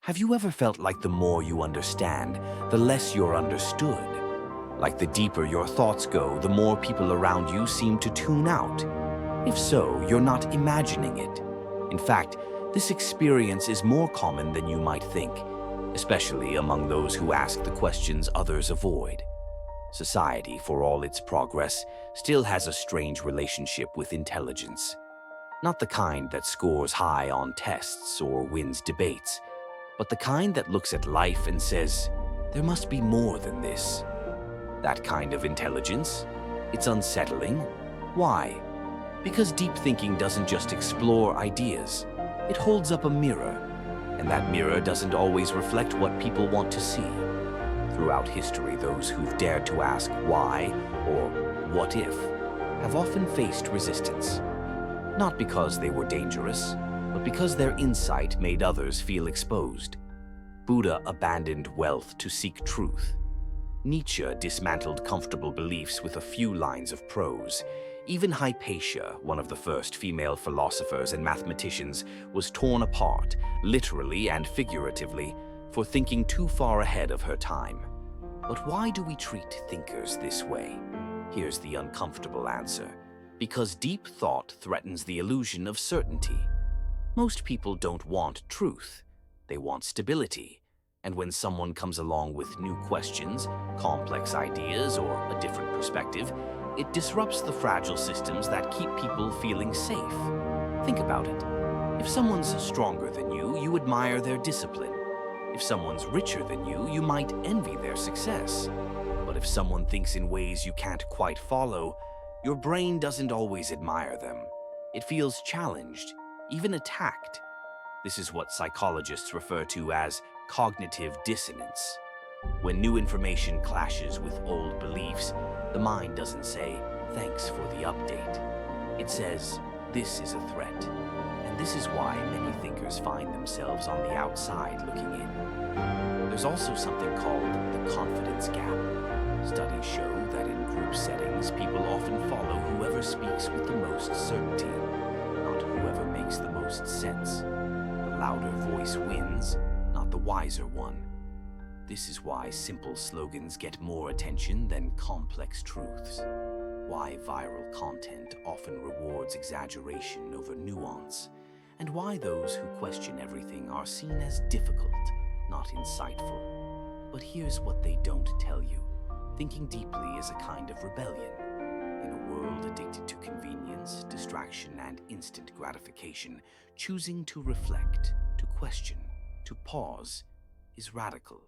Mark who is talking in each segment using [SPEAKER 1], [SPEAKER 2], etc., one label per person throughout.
[SPEAKER 1] Have you ever felt like the more you understand, the less you're understood? Like the deeper your thoughts go, the more people around you seem to tune out? If so, you're not imagining it. In fact, this experience is more common than you might think, especially among those who ask the questions others avoid. Society, for all its progress, still has a strange relationship with intelligence. Not the kind that scores high on tests or wins debates, but the kind that looks at life and says, there must be more than this. That kind of intelligence, it's unsettling. Why? Because deep thinking doesn't just explore ideas, it holds up a mirror, and that mirror doesn't always reflect what people want to see. Throughout history, those who've dared to ask why or what if have often faced resistance. Not because they were dangerous, but because their insight made others feel exposed. Buddha abandoned wealth to seek truth. Nietzsche dismantled comfortable beliefs with a few lines of prose. Even Hypatia, one of the first female philosophers and mathematicians, was torn apart, literally and figuratively, for thinking too far ahead of her time. But why do we treat thinkers this way? Here's the uncomfortable answer. Because deep thought threatens the illusion of certainty. Most people don't want truth. They want stability. And when someone comes along with new questions, complex ideas, or a different perspective, it disrupts the fragile systems that keep people feeling safe. Think about it. If someone's stronger than you admire their discipline. If someone's richer than you might envy their success. But if someone thinks in ways you can't quite follow, your brain doesn't always admire them. It feels challenged, even attacked. This is what psychologists refer to as cognitive dissonance. When new information clashes with old beliefs, the mind doesn't say, "Thanks for the update." It says, "This is a threat." And this is why many thinkers find themselves on the outside looking in. There's also something called the confidence gap. Studies show that in group settings, people often follow whoever speaks with the most certainty, not whoever makes the most sense. The louder voice wins, not the wiser one. This is why simple slogans get more attention than complex truths. Why viral content often rewards exaggeration over nuance. And why those who question everything are seen as difficult, not insightful. But here's what they don't tell you. Thinking deeply is a kind of rebellion. In a world addicted to convenience, distraction, and instant gratification, choosing to reflect, to question, to pause is radical.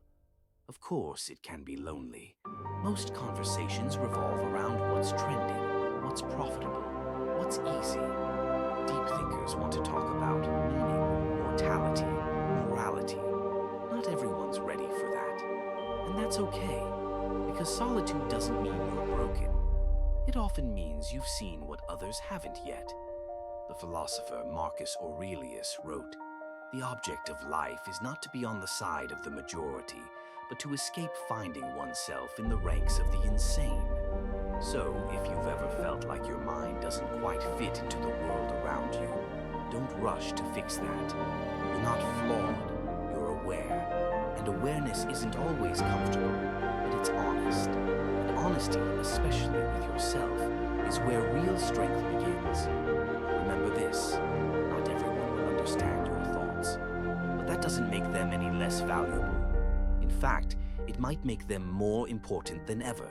[SPEAKER 1] Of course, it can be lonely. Most conversations revolve around what's trending, what's profitable, what's easy. Deep thinkers want to talk about meaning, mortality, morality. Not everyone's ready for that. And that's okay, because solitude doesn't mean you're broken. It often means you've seen what others haven't yet. The philosopher Marcus Aurelius wrote, "The object of life is not to be on the side of the majority, but to escape finding oneself in the ranks of the insane." So, if you've ever felt like your mind doesn't quite fit into the world around you, don't rush to fix that. You're not flawed, you're aware. And awareness isn't always comfortable, but it's honest. And honesty, especially with yourself, is where real strength begins. Remember this, not everyone will understand your thoughts, but that doesn't make them any less valuable. In fact, it might make them more important than ever.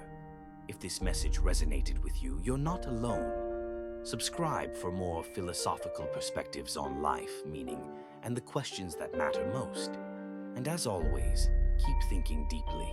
[SPEAKER 1] If this message resonated with you, you're not alone. Subscribe for more philosophical perspectives on life, meaning, and the questions that matter most. And as always, keep thinking deeply.